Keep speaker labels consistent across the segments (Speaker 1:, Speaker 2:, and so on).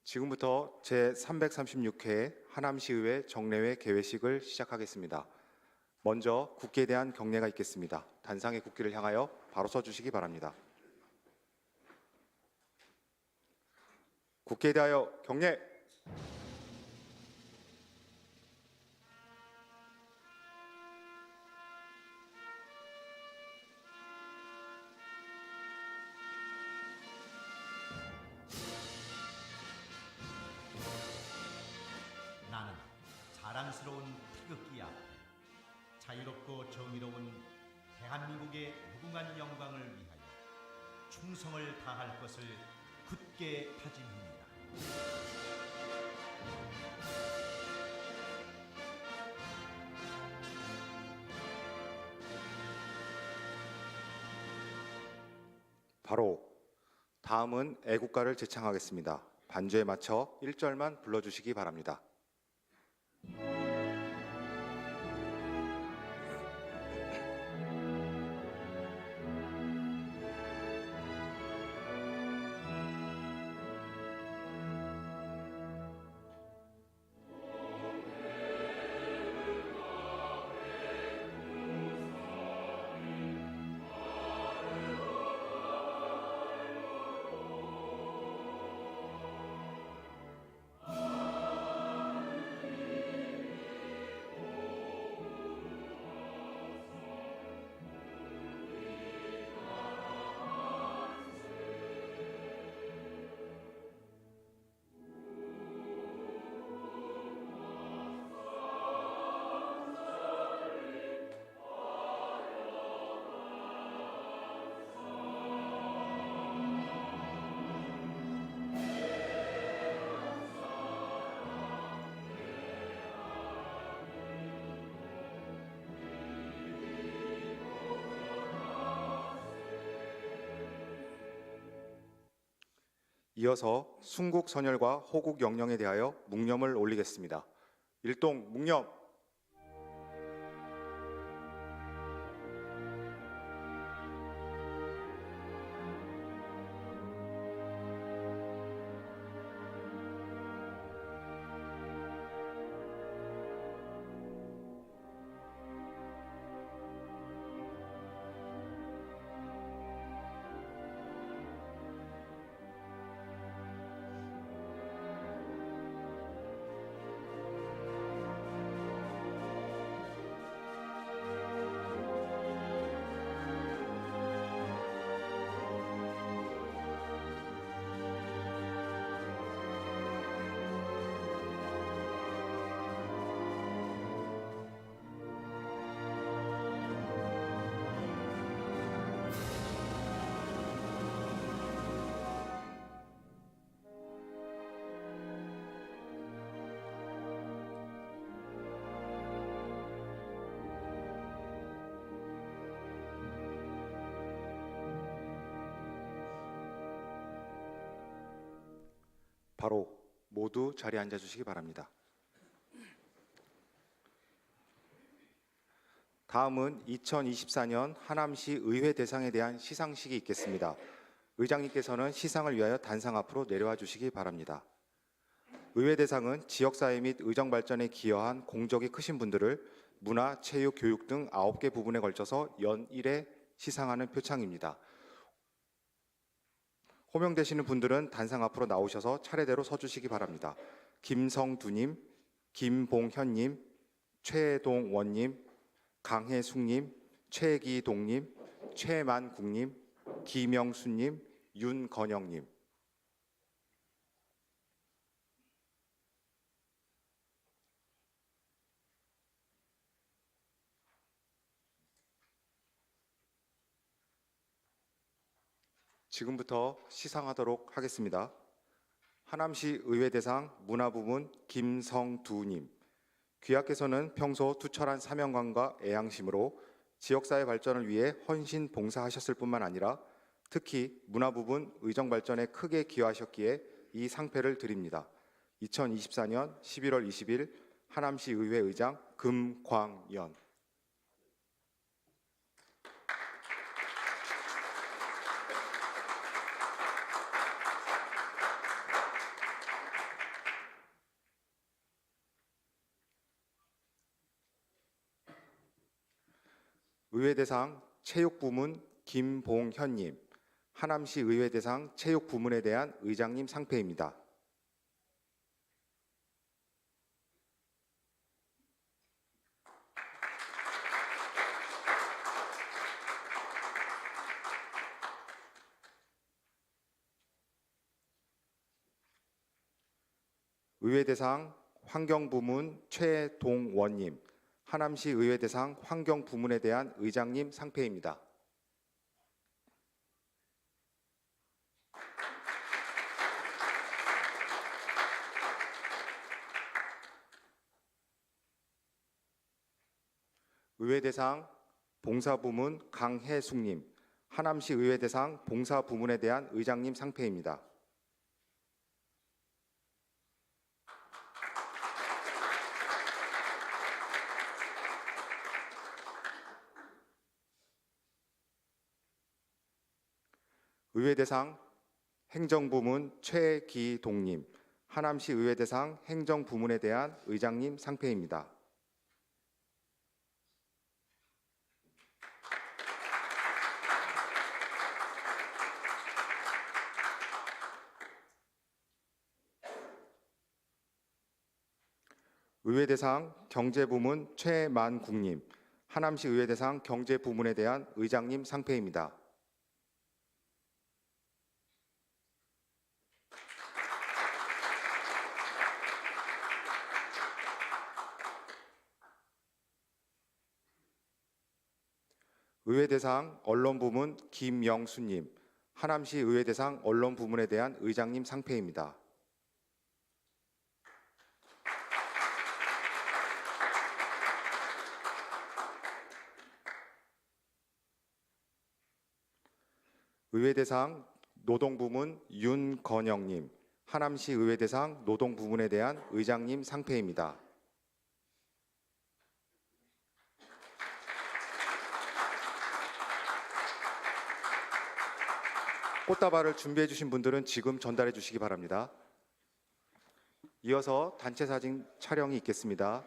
Speaker 1: 지금부터 제336회 하남시의회 정례회 개회식을 시작하겠습니다. 먼저 국기에 대한 경례가 있겠습니다. 단상의 국기를 향하여 바로 서주시기 바랍니다. 국기에 대하여 경례!
Speaker 2: 나는 자랑스러운 태극기 앞에 자유롭고 정의로운 대한민국의 무궁한 영광을 위하여 충성을 다할 것을 굳게 다짐합니다.
Speaker 1: 바로 다음은 애국가를 제창하겠습니다. 반주에 맞춰 1절만 불러주시기 바랍니다. 이어서 순국 선열과 호국 영령에 대하여 묵념을 올리겠습니다. 일동 묵념! 바로 모두 자리에 앉아주시기 바랍니다. 다음은 2024년 하남시 의회 대상에 대한 시상식이 있겠습니다. 의장님께서는 시상을 위하여 단상 앞으로 내려와 주시기 바랍니다. 의회 대상은 지역사회 및 의정 발전에 기여한 공적이 크신 분들을 문화, 체육, 교육 등 9개 부분에 걸쳐서 연 1회 시상하는 표창입니다. 호명되시는 분들은 단상 앞으로 나오셔서 차례대로 서주시기 바랍니다. 김성두님, 김봉현님, 최동원님, 강혜숙님, 최기동님, 최만국님, 김영수님, 윤건영님. 지금부터 시상하도록 하겠습니다. 하남시 의회 대상 문화부문 김성두님. 귀하께서는 평소 투철한 사명감과 애양심으로 지역사회 발전을 위해 헌신 봉사하셨을 뿐만 아니라 특히 문화부문 의정 발전에 크게 기여하셨기에 이 상패를 드립니다. 2024년 11월 20일 하남시 의회 의장 금광연. 의회 대상 체육부문 김봉현님, 하남시 의회 대상 체육부문에 대한 의장님 상패입니다. 의회 대상 환경부문 최동원님, 하남시 의회 대상 환경부문에 대한 의장님 상패입니다. 의회 대상 봉사부문 강혜숙님, 하남시 의회 대상 봉사부문에 대한 의장님 상패입니다. 의회 대상 행정부문 최기동님, 하남시 의회 대상 행정부문에 대한 의장님 상패입니다. 의회 대상 경제부문 최만국님, 하남시 의회 대상 경제부문에 대한 의장님 상패입니다. 의회 대상 언론부문 김영수님, 하남시 의회 대상 언론부문에 대한 의장님 상패입니다. 의회 대상 노동부문 윤건영님, 하남시 의회 대상 노동부문에 대한 의장님 상패입니다. 꽃다발을 준비해 주신 분들은 지금 전달해 주시기 바랍니다. 이어서 단체 사진 촬영이 있겠습니다.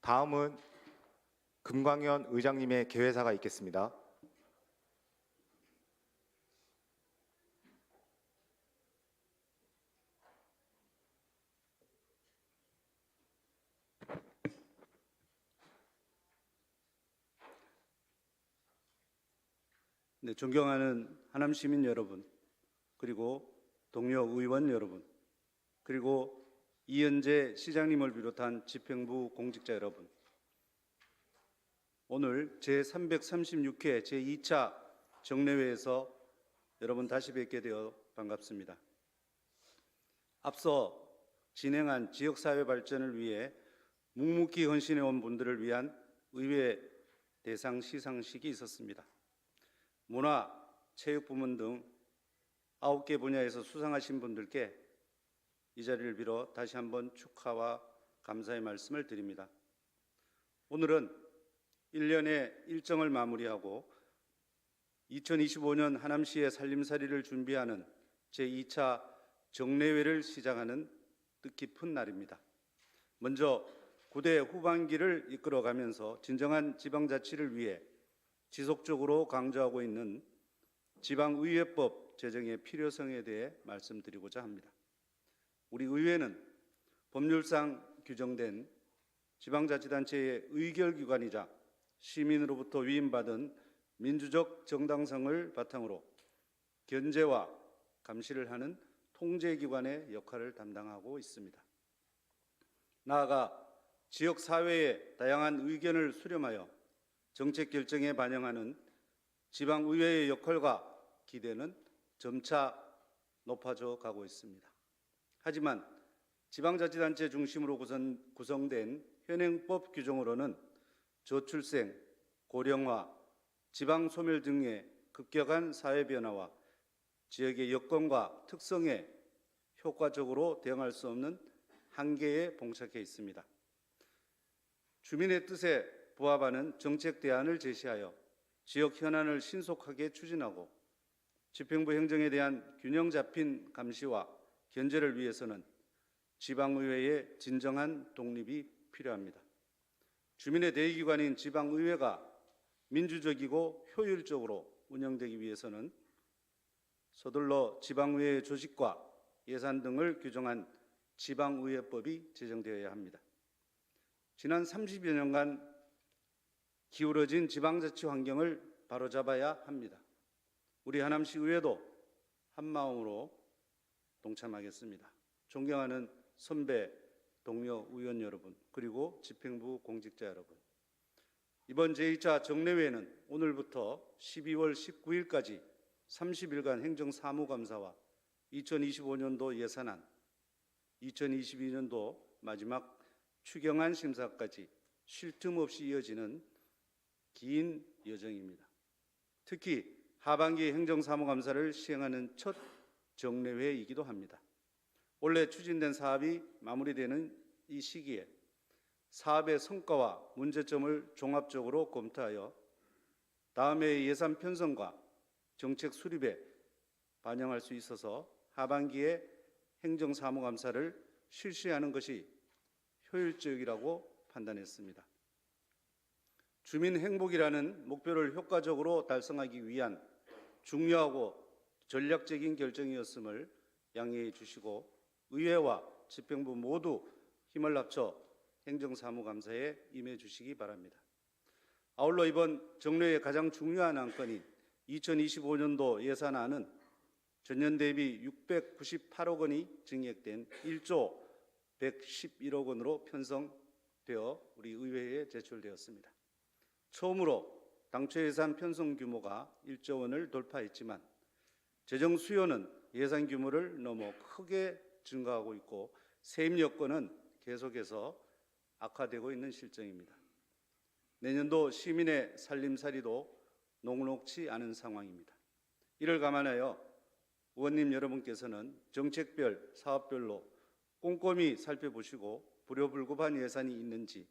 Speaker 1: 다음은 금광현 의장님의 개회사가 있겠습니다.
Speaker 3: 네, 존경하는 하남 시민 여러분, 그리고 동료 의원 여러분, 그리고 이현재 시장님을 비롯한 집행부 공직자 여러분, 오늘 제336회 제2차 정례회에서 여러분 다시 뵙게 되어 반갑습니다. 앞서 진행한 지역사회 발전을 위해 묵묵히 헌신해 온 분들을 위한 의회 대상 시상식이 있었습니다. 문화, 체육 부문 등 9개 분야에서 수상하신 분들께 이 자리를 빌어 다시 한번 축하와 감사의 말씀을 드립니다. 오늘은 1년의 일정을 마무리하고 2025년 하남시의 살림살이를 준비하는 제2차 정례회를 시작하는 뜻깊은 날입니다. 먼저 9대 후반기를 이끌어가면서 진정한 지방자치를 위해 지속적으로 강조하고 있는 지방의회법 제정의 필요성에 대해 말씀드리고자 합니다. 우리 의회는 법률상 규정된 지방자치단체의 의결기관이자 시민으로부터 위임받은 민주적 정당성을 바탕으로 견제와 감시를 하는 통제기관의 역할을 담당하고 있습니다. 나아가 지역사회의 다양한 의견을 수렴하여 정책 결정에 반영하는 지방의회의 역할과 기대는 점차 높아져 가고 있습니다. 하지만 지방자치단체 중심으로 구성된 현행법 규정으로는 저출생, 고령화, 지방소멸 등의 급격한 사회 변화와 지역의 여건과 특성에 효과적으로 대응할 수 없는 한계에 봉착해 있습니다. 주민의 뜻에 부합하는 정책 대안을 제시하여 지역 현안을 신속하게 추진하고 집행부 행정에 대한 균형 잡힌 감시와 견제를 위해서는 지방의회의 진정한 독립이 필요합니다. 주민의 대의기관인 지방의회가 민주적이고 효율적으로 운영되기 위해서는 서둘러 지방의회의 조직과 예산 등을 규정한 지방의회법이 제정되어야 합니다. 지난 30여 년간 기울어진 지방자치 환경을 바로잡아야 합니다. 우리 하남시 의회도 한마음으로 동참하겠습니다. 존경하는 선배, 동료 의원 여러분, 그리고 집행부 공직자 여러분, 이번 제2차 정례회는 오늘부터 12월 19일까지 30일간 행정사무감사와 2025년도 예산안, 2022년도 마지막 추경안 심사까지 쉴 틈 없이 이어지는 긴 여정입니다. 특히 하반기 행정사무감사를 시행하는 첫 정례회이기도 합니다. 올해 추진된 사업이 마무리되는 이 시기에 사업의 성과와 문제점을 종합적으로 검토하여 다음 해의 예산 편성과 정책 수립에 반영할 수 있어서 하반기에 행정사무감사를 실시하는 것이 효율적이라고 판단했습니다. 주민 행복이라는 목표를 효과적으로 달성하기 위한 중요하고 전략적인 결정이었음을 양해해 주시고 의회와 집행부 모두 힘을 합쳐 행정사무감사에 임해 주시기 바랍니다. 아울러 이번 정례의 가장 중요한 안건인 2025년도 예산안은 전년 대비 698억 원이 증액된 1조 111억 원으로 편성되어 우리 의회에 제출되었습니다. 처음으로 당초 예산 편성 규모가 1조 원을 돌파했지만 재정 수요는 예산 규모를 넘어 크게 증가하고 있고 세입 여건은 계속해서 악화되고 있는 실정입니다. 내년도 시민의 살림살이도 녹록치 않은 상황입니다. 이를 감안하여 의원님 여러분께서는 정책별, 사업별로 꼼꼼히 살펴보시고 불효불급한 예산이 있는지,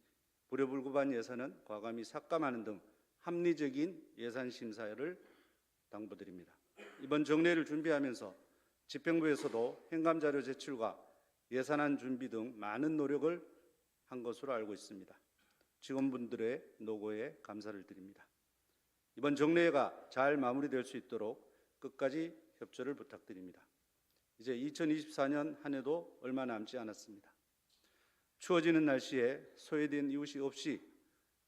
Speaker 3: 불효불급한 예산은 과감히 삭감하는 등 합리적인 예산 심사를 당부드립니다. 이번 정례를 준비하면서 집행부에서도 행감자료 제출과 예산안 준비 등 많은 노력을 한 것으로 알고 있습니다. 직원분들의 노고에 감사를 드립니다. 이번 정례회가 잘 마무리될 수 있도록 끝까지 협조를 부탁드립니다. 이제 2024년 한 해도 얼마 남지 않았습니다. 추워지는 날씨에 소외된 이웃이 없이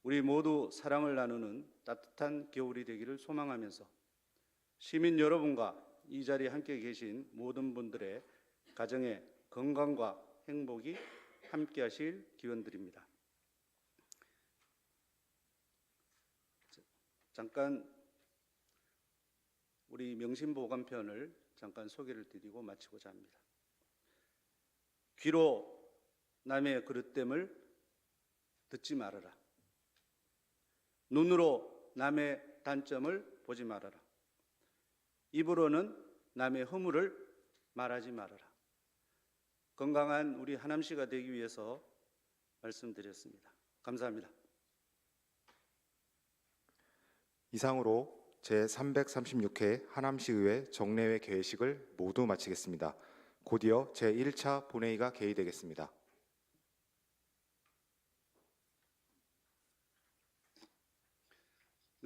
Speaker 3: 우리 모두 사랑을 나누는 따뜻한 겨울이 되기를 소망하면서 시민 여러분과 이 자리에 함께 계신 모든 분들의 가정의 건강과 행복이 함께하실 기원드립니다. 잠깐 우리 명심보감편을 잠깐 소개를 드리고 마치고자 합니다. 귀로 남의 그릇됨을 듣지 말아라. 눈으로 남의 단점을 보지 말아라. 입으로는 남의 허물을 말하지 말아라. 건강한 우리 하남시가 되기 위해서 말씀드렸습니다. 감사합니다.
Speaker 1: 이상으로 제336회 하남시의회 정례회 개회식을 모두 마치겠습니다. 곧이어 제1차 본회의가 개의되겠습니다.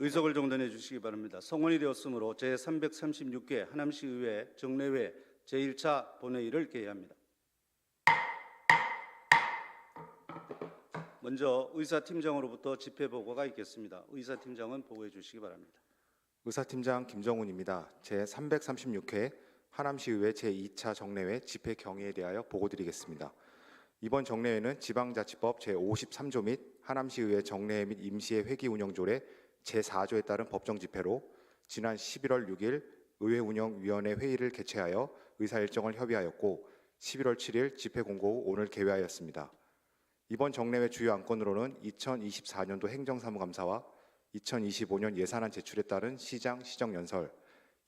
Speaker 3: 의석을 정돈해 주시기 바랍니다. 성원이 되었으므로 제336회 하남시의회 정례회 제1차 본회의를 개회합니다. 먼저 의사팀장으로부터 집회보고가 있겠습니다. 의사팀장은 보고해 주시기 바랍니다.
Speaker 1: 의사팀장 김정훈입니다. 제336회 하남시의회 제2차 정례회 집회 경위에 대하여 보고드리겠습니다. 이번 정례회는 지방자치법 제53조 및 하남시의회 정례회 및 임시회 회기 운영조례 제4조에 따른 법정 집회로 지난 11월 6일 의회운영위원회 회의를 개최하여 의사일정을 협의하였고 11월 7일 집회 공고 후 오늘 개회하였습니다. 이번 정례회 주요 안건으로는 2024년도 행정사무감사와 2025년 예산안 제출에 따른 시장 시정연설,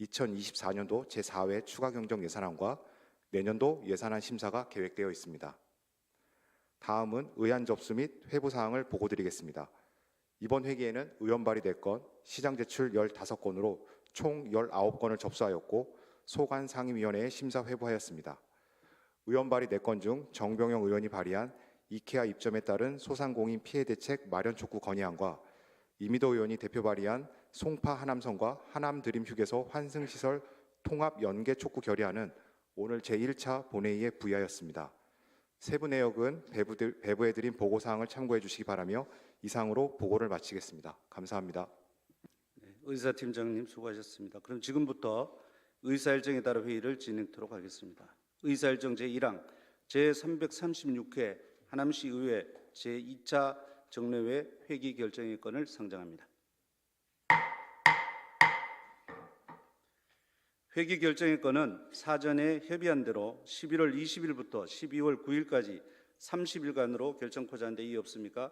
Speaker 1: 2024년도 제4회 추가경정예산안과 내년도 예산안 심사가 계획되어 있습니다. 다음은 의안 접수 및 회부사항을 보고드리겠습니다. 이번 회기에는 의원 발의 4건, 시장 제출 15건으로 총 19건을 접수하였고 소관 상임위원회에 심사 회부하였습니다. 의원 발의 4건 중 정병영 의원이 발의한 이케아 입점에 따른 소상공인 피해 대책 마련 촉구 건의안과 이미도 의원이 대표 발의한 송파 하남선과 하남 드림 휴게소 환승시설 통합 연계 촉구 결의안은 오늘 제1차 본회의에 부의하였습니다. 세부 내역은 배부해드린 보고사항을 참고해 주시기 바라며 이상으로 보고를 마치겠습니다. 감사합니다.
Speaker 3: 의사팀장님 수고하셨습니다. 그럼 지금부터 의사일정에 따라 회의를 진행토록 하겠습니다. 의사일정 제1항 제336회 하남시의회 제2차 정례회 회기 결정의 건을 상정합니다. 회기 결정의 건은 사전에 협의한 대로 11월 20일부터 12월 9일까지 30일간으로 결정코자 하는데 이의 없습니까?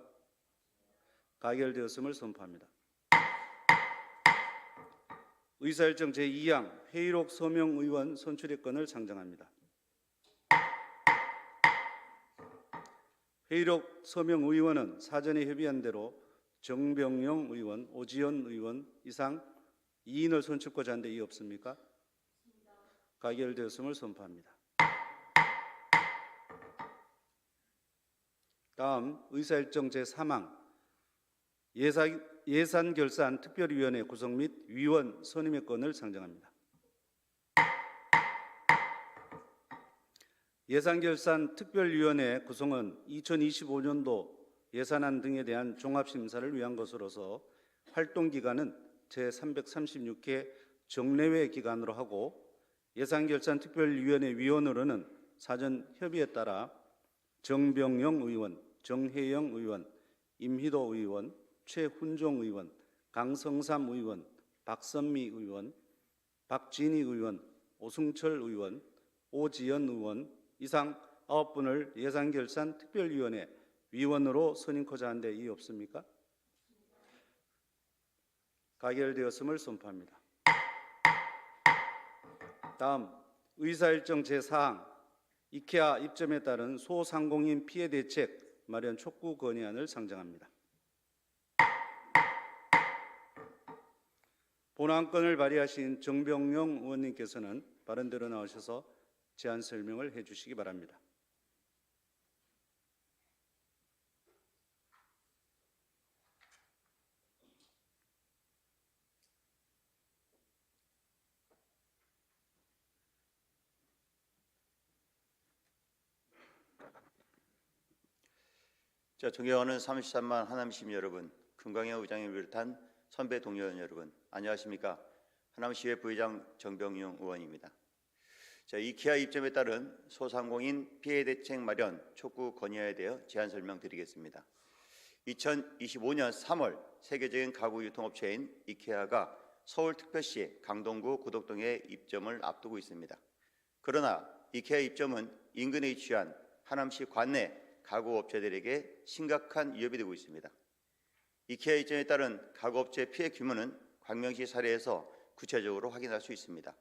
Speaker 3: 가결되었음을 선포합니다. 의사일정 제2항 회의록 서명 의원 선출의 건을 상정합니다. 회의록 서명 의원은 사전에 협의한 대로 정병영 의원, 오지연 의원 이상 2인을 선출코자 하는데 이의 없습니까? 가결되었음을 선포합니다. 다음 의사일정 제3항 예산결산 특별위원회 구성 및 위원 선임의 건을 상정합니다. 예산결산 특별위원회 구성은 2025년도 예산안 등에 대한 종합심사를 위한 것으로서 활동기간은 제336회 정례회 기간으로 하고 예산결산특별위원회 위원으로는 사전 협의에 따라 정병영 의원, 정혜영 의원, 임희도 의원, 최훈종 의원, 강성삼 의원, 박선미 의원, 박진희 의원, 오승철 의원, 오지연 의원 이상 9분을 예산결산특별위원회 위원으로 선임코자 하는데 이의 없습니까? 가결되었음을 선포합니다. 다음 의사일정 제4항 이케아 입점에 따른 소상공인 피해 대책 마련 촉구 건의안을 상정합니다. 본안건을 발의하신 정병영 의원님께서는 발언대로 나오셔서 제안 설명을 해주시기 바랍니다.
Speaker 4: 자, 존경하는 33만 하남시민 여러분, 금강현 의장을 비롯한 선배 동료 여러분, 안녕하십니까? 하남시의회 부의장 정병용 의원입니다. 자, 이케아 입점에 따른 소상공인 피해 대책 마련 촉구 건의에 대해 제안 설명드리겠습니다. 2025년 3월 세계적인 가구 유통업체인 이케아가 서울특별시 강동구 고덕동에 입점을 앞두고 있습니다. 그러나 이케아 입점은 인근에 위치한 하남시 관내 가구업체들에게 심각한 위협이 되고 있습니다. 이케아 입점에 따른 가구업체 피해 규모는 광명시 사례에서 구체적으로 확인할 수 있습니다.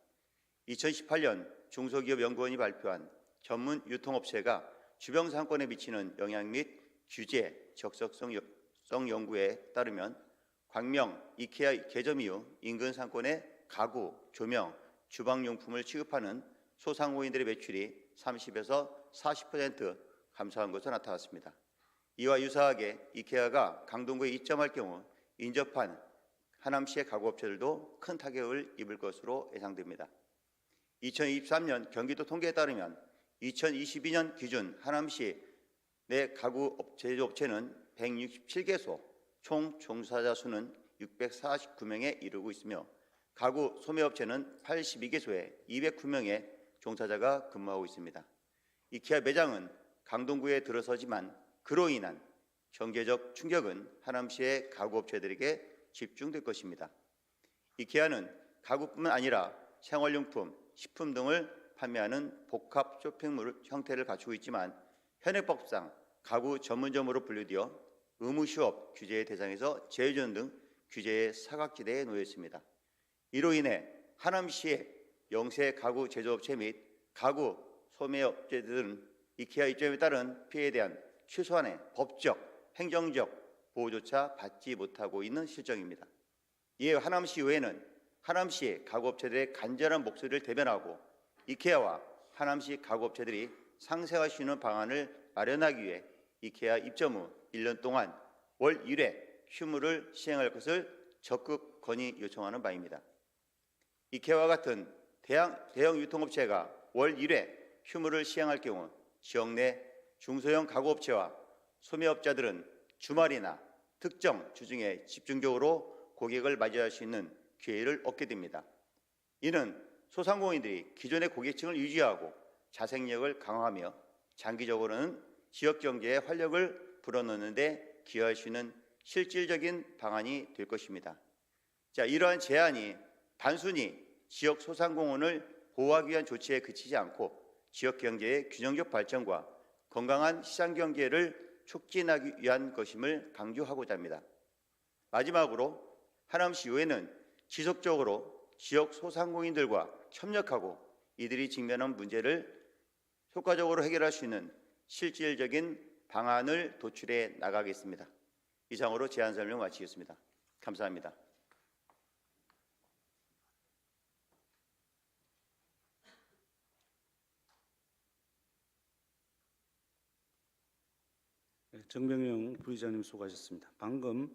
Speaker 4: 2018년 중소기업연구원이 발표한 전문 유통업체가 주변 상권에 미치는 영향 및 규제 적석성 연구에 따르면 광명 이케아 개점 이후 인근 상권의 가구, 조명, 주방용품을 취급하는 소상공인들의 매출이 30에서 40% 감소한 것으로 나타났습니다. 이와 유사하게 이케아가 강동구에 입점할 경우 인접한 하남시의 가구업체들도 큰 타격을 입을 것으로 예상됩니다. 2023년 경기도 통계에 따르면 2022년 기준 하남시 내 가구 제조업체는 167개소, 총 종사자 수는 649명에 이르고 있으며 가구 소매업체는 82개소에 209명의 종사자가 근무하고 있습니다. 이케아 매장은 강동구에 들어서지만 그로 인한 경제적 충격은 하남시의 가구업체들에게 집중될 것입니다. 이케아는 가구뿐만 아니라 생활용품, 식품 등을 판매하는 복합 쇼핑몰 형태를 갖추고 있지만 현행법상 가구 전문점으로 분류되어 의무시업 규제의 대상에서 제외전 등 규제의 사각지대에 놓여 있습니다. 이로 인해 하남시의 영세 가구 제조업체 및 가구 소매업체들은 이케아 입점에 따른 피해에 대한 최소한의 법적, 행정적 보호조차 받지 못하고 있는 실정입니다. 이에 하남시의회는 하남시 가구업체들의 간절한 목소리를 대변하고 이케아와 하남시 가구업체들이 상생할 수 있는 방안을 마련하기 위해 이케아 입점 후 1년 동안 월 1회 휴무를 시행할 것을 적극 건의 요청하는 바입니다. 이케아와 같은 대형 유통업체가 월 1회 휴무를 시행할 경우 지역 내 중소형 가구업체와 소매업자들은 주말이나 특정 주중에 집중적으로 고객을 맞이할 수 있는 기회를 얻게 됩니다. 이는 소상공인들이 기존의 고객층을 유지하고 자생력을 강화하며 장기적으로는 지역 경제에 활력을 불어넣는 데 기여할 수 있는 실질적인 방안이 될 것입니다. 자, 이러한 제안이 단순히 지역 소상공인을 보호하기 위한 조치에 그치지 않고 지역 경제의 균형적 발전과 건강한 시장 경제를 촉진하기 위한 것임을 강조하고자 합니다. 마지막으로 하남시의회는 지속적으로 지역 소상공인들과 협력하고 이들이 직면한 문제를 효과적으로 해결할 수 있는 실질적인 방안을 도출해 나가겠습니다. 이상으로 제안 설명 마치겠습니다. 감사합니다.
Speaker 3: 정병용 부의장님 수고하셨습니다. 방금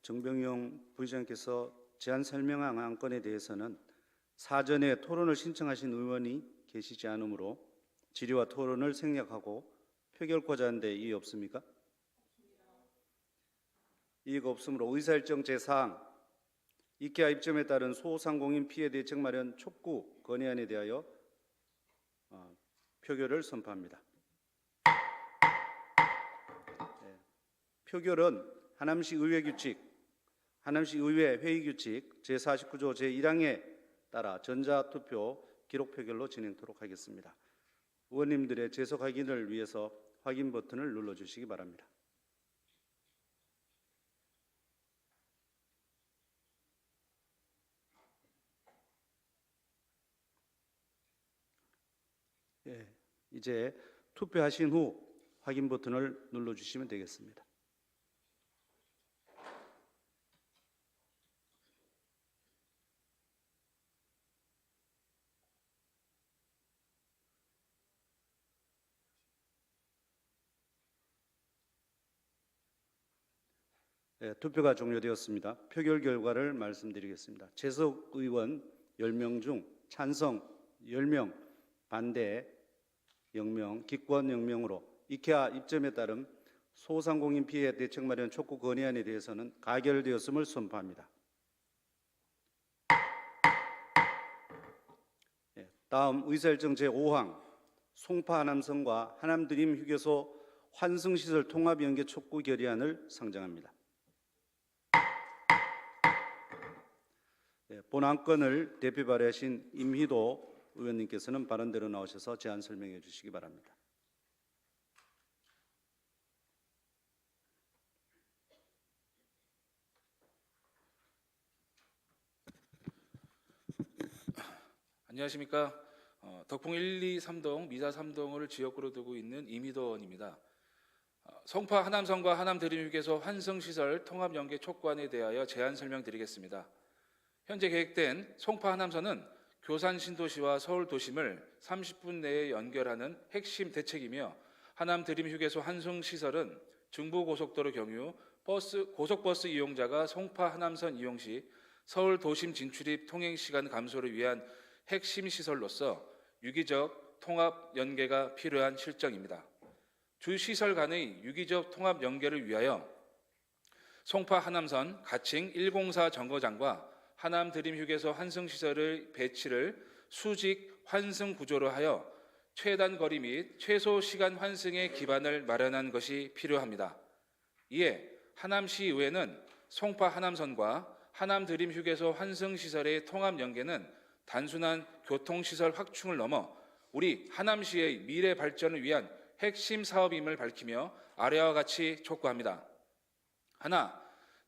Speaker 3: 정병용 부의장께서 제안 설명한 안건에 대해서는 사전에 토론을 신청하신 의원이 계시지 않으므로 질의와 토론을 생략하고 표결코자 하는 데 이의 없습니까? 이의가 없으므로 의사일정 제4항 이케아 입점에 따른 소상공인 피해 대책 마련 촉구 건의안에 대하여 표결을 선포합니다. 표결은 하남시 의회 규칙, 하남시 의회 회의 규칙 제49조 제1항에 따라 전자투표 기록 표결로 진행토록 하겠습니다. 의원님들의 재석 확인을 위해서 확인 버튼을 눌러주시기 바랍니다. 이제 투표하신 후 확인 버튼을 눌러주시면 되겠습니다. 투표가 종료되었습니다. 표결 결과를 말씀드리겠습니다. 재석 의원 10명 중 찬성 10명, 반대 0명, 기권 0명으로 이케아 입점에 따른 소상공인 피해 대책 마련 촉구 건의안에 대해서는 가결되었음을 선포합니다. 다음 의사일정 제5항 송파 하남선과 하남드림 휴게소 환승시설 통합연계 촉구 결의안을 상정합니다. 본 안건을 대표 발의하신 임희도 의원님께서는 발언대로 나오셔서 제안 설명해 주시기 바랍니다.
Speaker 5: 안녕하십니까. 덕풍 1, 2, 3동, 미사 3동을 지역구로 두고 있는 임희도 의원입니다. 송파 하남선과 하남드림휴게소 환승시설 통합연계 촉구안에 대하여 제안 설명드리겠습니다. 현재 계획된 송파 하남선은 교산 신도시와 서울 도심을 30분 내에 연결하는 핵심 대책이며 하남드림휴게소 환승시설은 중부고속도로 경유 고속버스 이용자가 송파 하남선 이용 시 서울 도심 진출입 통행시간 감소를 위한 핵심 시설로서 유기적 통합 연계가 필요한 실정입니다. 주 시설 간의 유기적 통합 연계를 위하여 송파 하남선 가칭 104 정거장과 하남 드림휴게소 환승시설의 배치를 수직 환승 구조로 하여 최단 거리 및 최소 시간 환승의 기반을 마련한 것이 필요합니다. 이에 하남시의회는 송파 하남선과 하남 드림휴게소 환승시설의 통합 연계는 단순한 교통시설 확충을 넘어 우리 하남시의 미래 발전을 위한 핵심 사업임을 밝히며 아래와 같이 촉구합니다. 하나,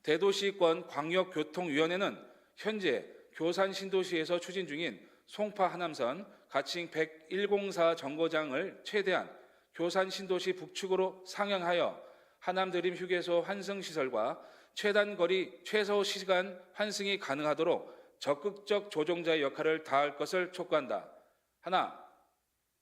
Speaker 5: 대도시권 광역교통위원회는 현재 교산 신도시에서 추진 중인 송파 하남선 가칭 104 정거장을 최대한 교산 신도시 북측으로 상향하여 하남 드림휴게소 환승시설과 최단 거리 최소 시간 환승이 가능하도록 적극적 조종자의 역할을 다할 것을 촉구한다. 하나,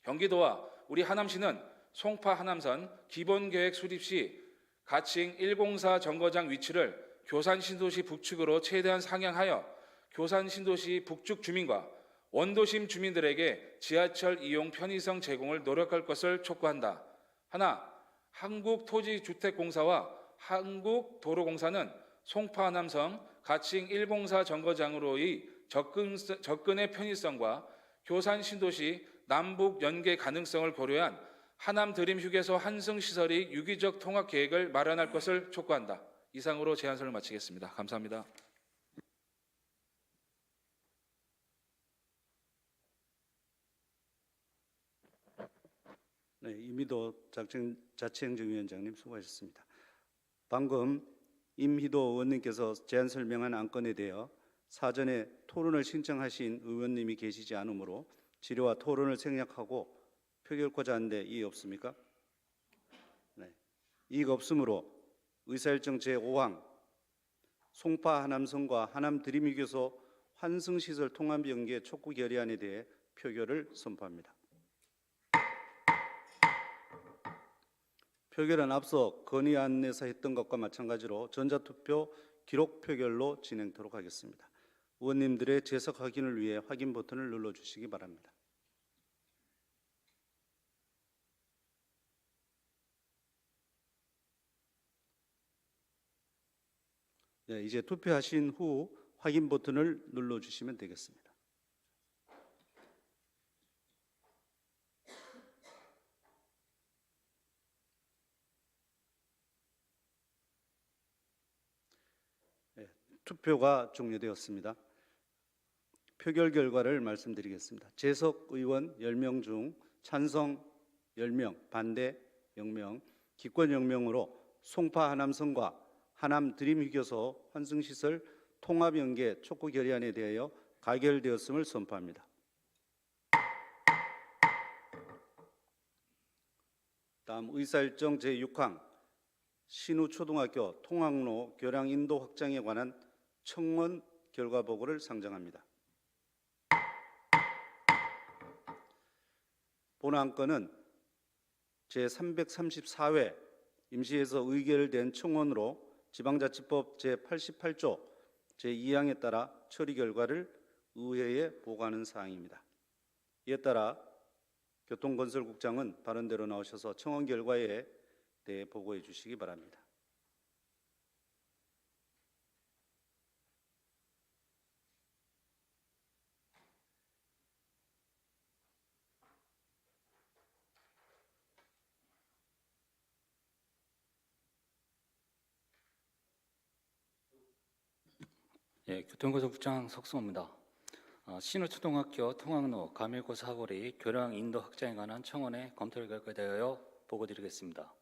Speaker 5: 경기도와 우리 하남시는 송파 하남선 기본계획 수립 시 가칭 104 정거장 위치를 교산 신도시 북측으로 최대한 상향하여 교산 신도시 북측 주민과 원도심 주민들에게 지하철 이용 편의성 제공을 노력할 것을 촉구한다. 하나, 한국토지주택공사와 한국도로공사는 송파 하남선 가칭 104 정거장으로의 접근의 편의성과 교산 신도시 남북 연계 가능성을 고려한 하남 드림휴게소 환승시설의 유기적 통합 계획을 마련할 것을 촉구한다. 이상으로 제안서를 마치겠습니다. 감사합니다.
Speaker 3: 네, 임희도 자치행정위원장님 수고하셨습니다. 방금 임희도 의원님께서 제안 설명한 안건에 대해 사전에 토론을 신청하신 의원님이 계시지 않으므로 질의와 토론을 생략하고 표결코자 하는데 이의 없습니까? 네, 이의가 없으므로 의사일정 제5항 송파 하남선과 하남 드림휴게소 환승시설 통합연계 촉구 결의안에 대해 표결을 선포합니다. 표결은 앞서 건의안에서 했던 것과 마찬가지로 전자투표 기록 표결로 진행토록 하겠습니다. 의원님들의 재석 확인을 위해 확인 버튼을 눌러주시기 바랍니다. 네, 이제 투표하신 후 확인 버튼을 눌러주시면 되겠습니다. 네, 투표가 종료되었습니다. 표결 결과를 말씀드리겠습니다. 재석 의원 10명 중 찬성 10명, 반대 0명, 기권 0명으로 송파 하남선과 하남 드림휴게소 환승시설 통합연계 촉구 결의안에 대하여 가결되었음을 선포합니다. 다음 의사일정 제6항 신우초등학교 통학로 교량 인도 확장에 관한 청원 결과 보고를 상정합니다. 본 안건은 제334회 임시에서 의결된 청원으로 지방자치법 제88조 제2항에 따라 처리 결과를 의회에 보고하는 사항입니다. 이에 따라 교통건설국장은 발언대로 나오셔서 청원 결과에 대해 보고해 주시기 바랍니다.
Speaker 6: 예, 교통고속국장 석승호입니다. 신호초등학교 통학로 가밀고 사거리 교량 인도 확장에 관한 청원의 검토를 결과되어 보고드리겠습니다.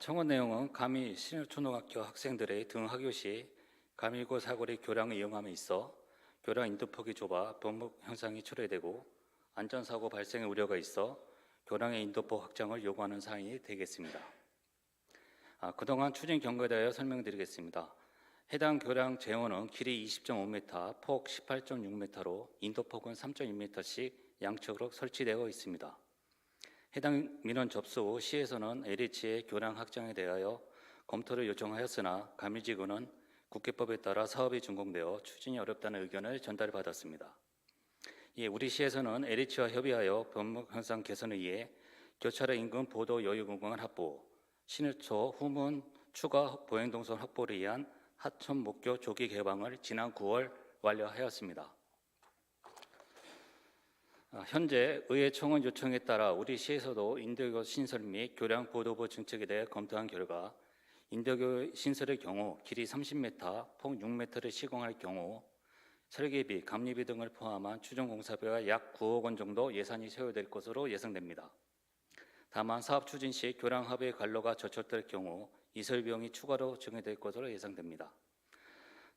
Speaker 6: 청원 내용은 가밀 신호초등학교 학생들의 등하교 시 가밀고 사거리 교량을 이용함에 있어 교량 인도폭이 좁아 범벅 현상이 초래되고 안전사고 발생의 우려가 있어 교량의 인도폭 확장을 요구하는 사항이 되겠습니다. 그동안 추진 경과에 대하여 설명드리겠습니다. 해당 교량 재원은 길이 20.5m, 폭 18.6m로 인도폭은 3.2m씩 양측으로 설치되어 있습니다. 해당 민원 접수 후 시에서는 LH의 교량 확장에 대하여 검토를 요청하였으나 가밀지구는 국회법에 따라 사업이 준공되어 추진이 어렵다는 의견을 전달받았습니다. 이에 우리 시에서는 LH와 협의하여 범벅 현상 개선을 위해 교차로 인근 보도 여유 공간을 확보, 신호초 후문 추가 보행동선 확보를 위한 하천 목교 조기 개방을 지난 9월 완료하였습니다. 현재 의회 청원 요청에 따라 우리 시에서도 인도교 신설 및 교량 보도부 증책에 대해 검토한 결과 인도교 신설의 경우 길이 30m, 폭 6m를 시공할 경우 설계비, 감리비 등을 포함한 추정 공사비가 약 9억 원 정도 예산이 소요될 것으로 예상됩니다. 다만 사업 추진 시 교량 합의 관로가 저촉될 경우 이설 비용이 추가로 증액될 것으로 예상됩니다.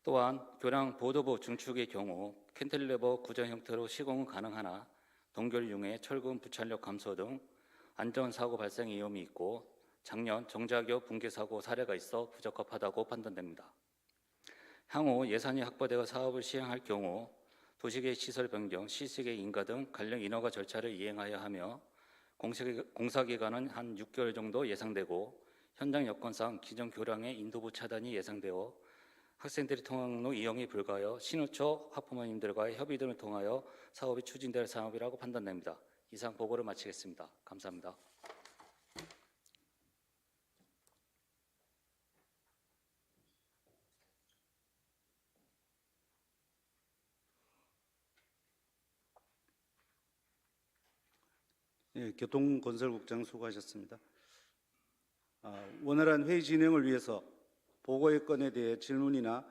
Speaker 6: 또한 교량 보도부 증축의 경우 캔틸레버 구조 형태로 시공은 가능하나 동결 융해 철근 부착력 감소 등 안전사고 발생 위험이 있고 작년 정자교 붕괴 사고 사례가 있어 부적합하다고 판단됩니다. 향후 예산이 확보되어 사업을 시행할 경우 도시계 시설 변경, 시설계 인가 등 관련 인허가 절차를 이행하여 하며 공사기간은 한 6개월 정도 예상되고 현장 여건상 기존 교량의 인도부 차단이 예상되어 학생들이 통학로 이용이 불가하여 신호초 학부모님들과의 협의 등을 통하여 사업이 추진될 사업이라고 판단됩니다. 이상 보고를 마치겠습니다. 감사합니다.
Speaker 3: 예, 교통건설국장 수고하셨습니다. 원활한 회의 진행을 위해서 보고의 건에 대해 질문이나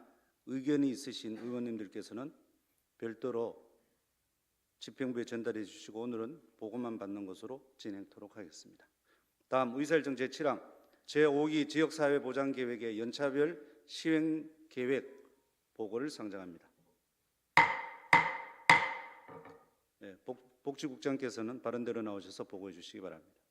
Speaker 3: 의견이 있으신 의원님들께서는 별도로 집행부에 전달해 주시고 오늘은 보고만 받는 것으로 진행토록 하겠습니다. 다음 의사일정 제7항 제5기 지역사회보장계획의 연차별 시행계획 보고를 상정합니다. 네, 복지국장께서는 바른대로 나오셔서 보고해 주시기 바랍니다.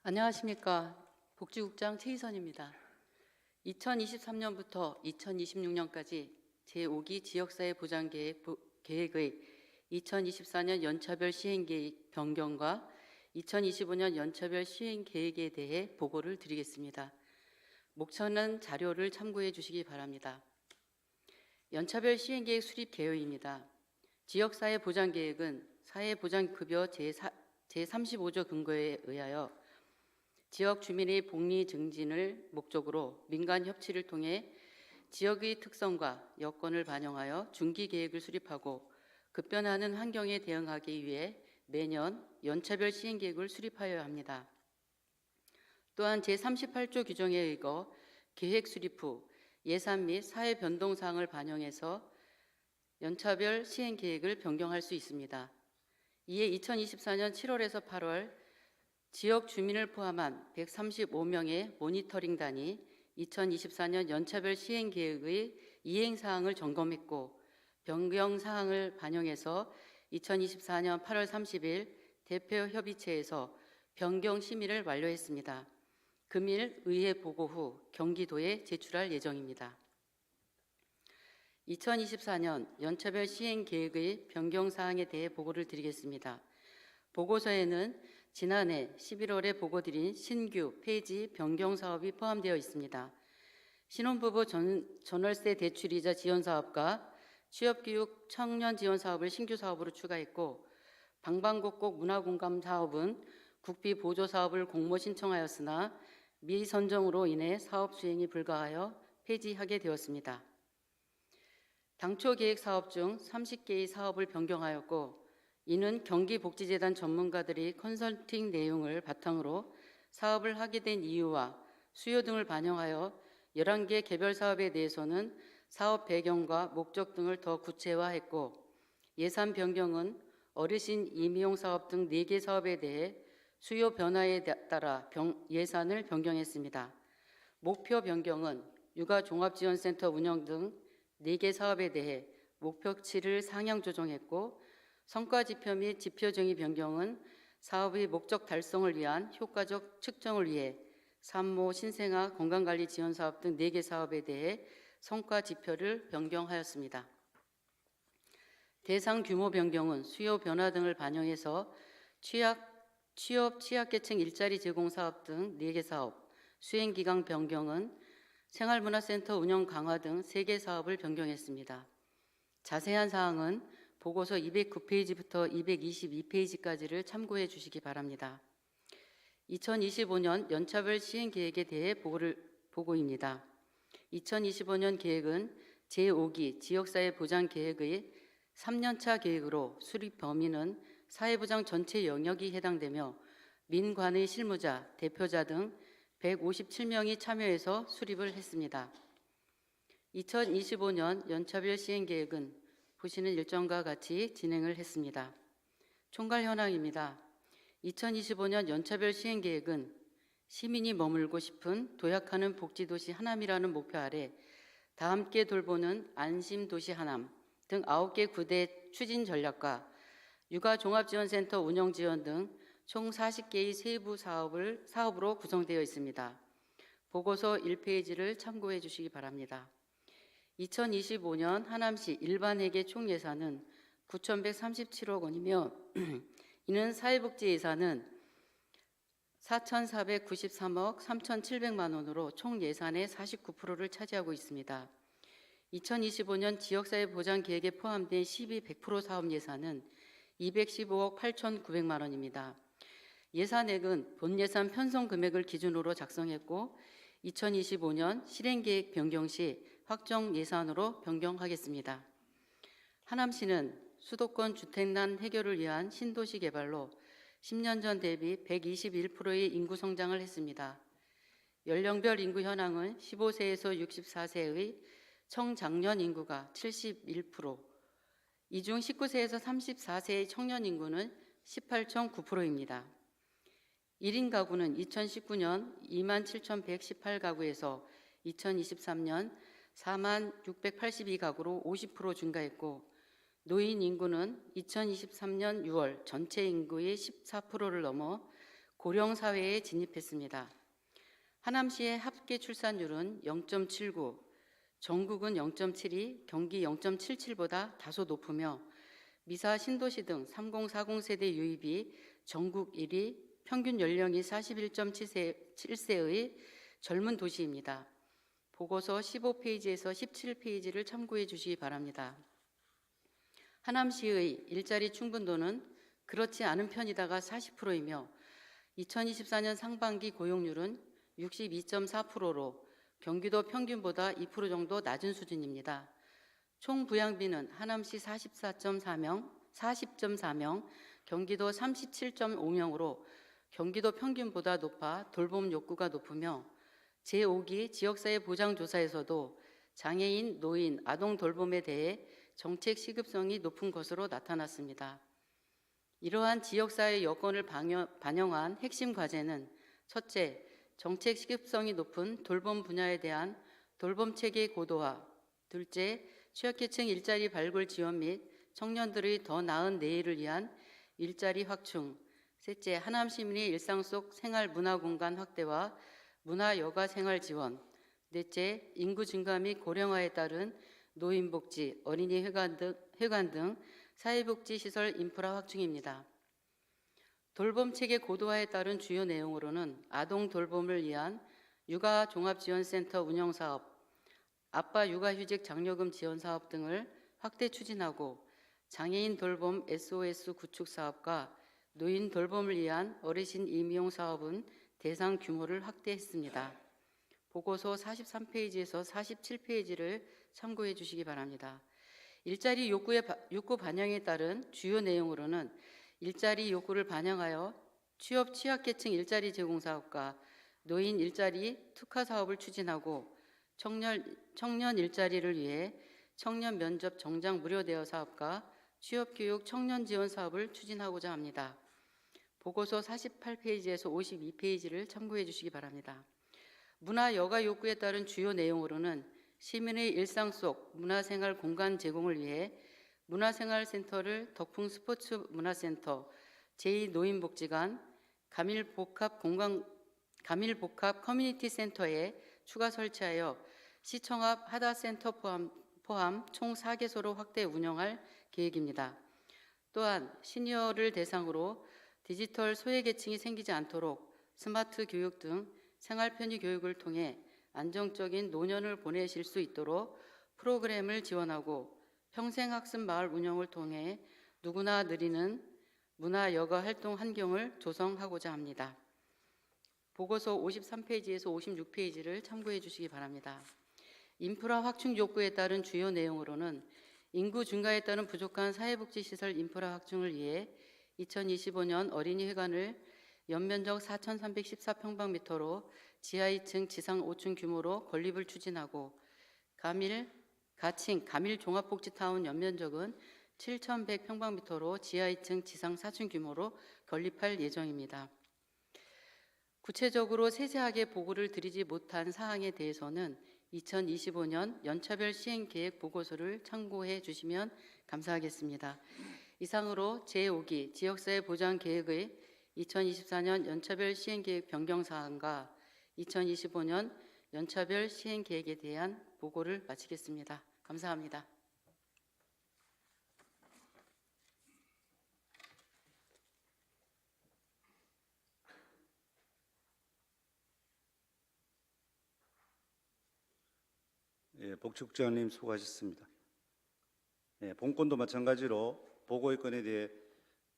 Speaker 7: 안녕하십니까. 복지국장 최희선입니다. 2023년부터 2026년까지 제5기 지역사회 보장계획의 2024년 연차별 시행계획 변경과 2025년 연차별 시행계획에 대해 보고를 드리겠습니다. 목차는 자료를 참고해 주시기 바랍니다. 연차별 시행계획 수립 개요입니다. 지역사회 보장계획은 사회보장급여 제35조 근거에 의하여 지역 주민의 복리 증진을 목적으로 민간 협치를 통해 지역의 특성과 여건을 반영하여 중기 계획을 수립하고 급변하는 환경에 대응하기 위해 매년 연차별 시행 계획을 수립하여야 합니다. 또한 제38조 규정에 의거 계획 수립 후 예산 및 사회 변동 사항을 반영해서 연차별 시행 계획을 변경할 수 있습니다. 이에 2024년 7월에서 8월 지역 주민을 포함한 135명의 모니터링단이 2024년 연차별 시행 계획의 이행 사항을 점검했고 변경 사항을 반영해서 2024년 8월 30일 대표 협의체에서 변경 심의를 완료했습니다. 금일 의회 보고 후 경기도에 제출할 예정입니다. 2024년 연차별 시행 계획의 변경 사항에 대해 보고를 드리겠습니다. 보고서에는 지난해 11월에 보고드린 신규 폐지 변경 사업이 포함되어 있습니다. 신혼부부 전월세 대출이자 지원 사업과 취업교육 청년 지원 사업을 신규 사업으로 추가했고 방방곡곡 문화공감 사업은 국비 보조 사업을 공모 신청하였으나 미선정으로 인해 사업 수행이 불가하여 폐지하게 되었습니다. 당초 계획 사업 중 30개의 사업을 변경하였고, 이는 경기복지재단 전문가들이 컨설팅 내용을 바탕으로 사업을 하게 된 이유와 수요 등을 반영하여 11개 개별 사업에 대해서는 사업 배경과 목적 등을 더 구체화했고, 예산 변경은 어르신 임용 사업 등 4개 사업에 대해 수요 변화에 따라 예산을 변경했습니다. 목표 변경은 육아 종합지원센터 운영 등 4개 사업에 대해 목표치를 상향 조정했고, 성과 지표 및 지표 정의 변경은 사업의 목적 달성을 위한 효과적 측정을 위해 산모, 신생아, 건강관리 지원 사업 등 4개 사업에 대해 성과 지표를 변경하였습니다. 대상 규모 변경은 수요 변화 등을 반영해서 취업 취약계층 일자리 제공 사업 등 4개 사업, 수행기간 변경은 생활문화센터 운영 강화 등 3개 사업을 변경했습니다. 자세한 사항은 보고서 209페이지부터 222페이지까지를 참고해 주시기 바랍니다. 2025년 연차별 시행 계획에 대해 보고입니다. 2025년 계획은 제5기 지역사회 보장 계획의 3년차 계획으로 수립 범위는 사회보장 전체 영역이 해당되며 민관의 실무자, 대표자 등 157명이 참여해서 수립을 했습니다. 2025년 연차별 시행 계획은 보시는 일정과 같이 진행을 했습니다. 총괄 현황입니다. 2025년 연차별 시행 계획은 시민이 머물고 싶은 도약하는 복지도시 하남이라는 목표 아래 다 함께 돌보는 안심도시 하남 등 9개 구대 추진 전략과 육아 종합지원센터 운영 지원 등 총 40개의 세부 사업으로 구성되어 있습니다. 보고서 1페이지를 참고해 주시기 바랍니다. 2025년 하남시 일반회계 총 예산은 9,137억 원이며 이는 사회복지 예산은 4,493억 3,700만 원으로 총 예산의 49%를 차지하고 있습니다. 2025년 지역사회 보장 계획에 포함된 12% 사업 예산은 215억 8,900만 원입니다. 예산액은 본 예산 편성 금액을 기준으로 작성했고 2025년 실행계획 변경 시 확정 예산으로 변경하겠습니다. 하남시는 수도권 주택난 해결을 위한 신도시 개발로 10년 전 대비 121%의 인구 성장을 했습니다. 연령별 인구 현황은 15세에서 64세의 청장년 인구가 71%, 이 중 19세에서 34세의 청년 인구는 18.9%입니다. 1인 가구는 2019년 27,118가구에서 2023년 46,682가구로 50% 증가했고, 노인 인구는 2023년 6월 전체 인구의 14%를 넘어 고령 사회에 진입했습니다. 하남시의 합계 출산율은 0.79, 전국은 0.72, 경기 0.77보다 다소 높으며 미사 신도시 등 3040 세대 유입이 전국 1위, 평균 연령이 41.7세의 젊은 도시입니다. 보고서 15페이지에서 17페이지를 참고해 주시기 바랍니다. 하남시의 일자리 충분도는 그렇지 않은 편이다가 40%이며 2024년 상반기 고용률은 62.4%로 경기도 평균보다 2% 정도 낮은 수준입니다. 총 부양비는 하남시 40.4명, 경기도 37.5명으로 경기도 평균보다 높아 돌봄 욕구가 높으며 제5기 지역사회 보장조사에서도 장애인, 노인, 아동 돌봄에 대해 정책 시급성이 높은 것으로 나타났습니다. 이러한 지역사회 여건을 반영한 핵심 과제는 첫째, 정책 시급성이 높은 돌봄 분야에 대한 돌봄체계 고도화, 둘째, 취약계층 일자리 발굴 지원 및 청년들의 더 나은 내일을 위한 일자리 확충, 셋째, 하남 시민의 일상 속 생활 문화 공간 확대와 문화 여가 생활 지원, 넷째, 인구 증가 및 고령화에 따른 노인복지, 어린이 회관 등 사회복지 시설 인프라 확충입니다. 돌봄 체계 고도화에 따른 주요 내용으로는 아동 돌봄을 위한 육아 종합지원센터 운영 사업, 아빠 육아휴직 장려금 지원 사업 등을 확대 추진하고 장애인 돌봄 SOS 구축 사업과 노인 돌봄을 위한 어르신 임용 사업은 대상 규모를 확대했습니다. 보고서 43페이지에서 47페이지를 참고해 주시기 바랍니다. 일자리 욕구 반영에 따른 주요 내용으로는 일자리 욕구를 반영하여 취약계층 일자리 제공 사업과 노인 일자리 특화 사업을 추진하고 청년 일자리를 위해 청년 면접 정장 무료 대여 사업과 취업교육 청년 지원 사업을 추진하고자 합니다. 보고서 48페이지에서 52페이지를 참고해 주시기 바랍니다. 문화 여가 욕구에 따른 주요 내용으로는 시민의 일상 속 문화생활 공간 제공을 위해 문화생활센터를 덕풍 스포츠 문화센터, 제2노인복지관, 가밀복합 커뮤니티 센터에 추가 설치하여 시청 앞 하다센터 포함 총 4개소로 확대 운영할 계획입니다. 또한 시니어를 대상으로 디지털 소외계층이 생기지 않도록 스마트 교육 등 생활 편의 교육을 통해 안정적인 노년을 보내실 수 있도록 프로그램을 지원하고 평생학습 마을 운영을 통해 누구나 누리는 문화 여가 활동 환경을 조성하고자 합니다. 보고서 53페이지에서 56페이지를 참고해 주시기 바랍니다. 인프라 확충 욕구에 따른 주요 내용으로는 인구 증가에 따른 부족한 사회복지시설 인프라 확충을 위해 2025년 어린이회관을 연면적 4,314평방미터로 지하 2층, 지상 5층 규모로 건립을 추진하고 가밀 종합복지타운 연면적은 7,100평방미터로 지하 2층, 지상 4층 규모로 건립할 예정입니다. 구체적으로 세세하게 보고를 드리지 못한 사항에 대해서는 2025년 연차별 시행계획 보고서를 참고해 주시면 감사하겠습니다. 이상으로 제5기 지역사회 보장 계획의 2024년 연차별 시행계획 변경 사항과 2025년 연차별 시행계획에 대한 보고를 마치겠습니다. 감사합니다.
Speaker 3: 예, 복축장님 수고하셨습니다. 예, 본건도 마찬가지로 보고의 건에 대해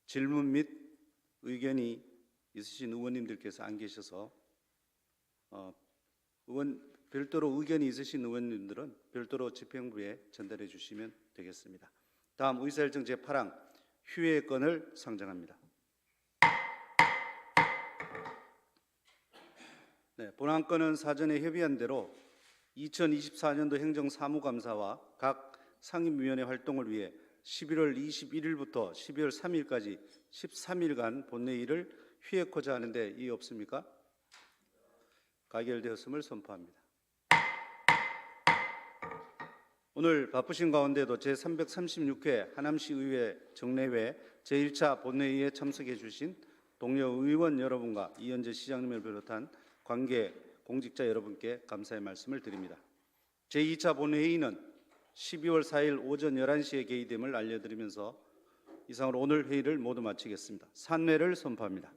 Speaker 3: 질문 및 의견이 있으신 의원님들께서 안 계셔서 별도로 의견이 있으신 의원님들은 별도로 집행부에 전달해 주시면 되겠습니다. 다음 의사일정 제8항 휴회 건을 상정합니다. 네, 본안 건은 사전에 협의한 대로 2024년도 행정사무감사와 각 상임위원회 활동을 위해 11월 21일부터 12월 3일까지 13일간 본회의를 휴회코자 하는데 이의 없습니까? 가결되었음을 선포합니다. 오늘 바쁘신 가운데도 제336회 하남시의회 정례회 제1차 본회의에 참석해 주신 동료 의원 여러분과 이현재 시장님을 비롯한 관계 공직자 여러분께 감사의 말씀을 드립니다. 제2차 본회의는 12월 4일 오전 11시에 개의됨을 알려드리면서 이상으로 오늘 회의를 모두 마치겠습니다. 산회를 선포합니다.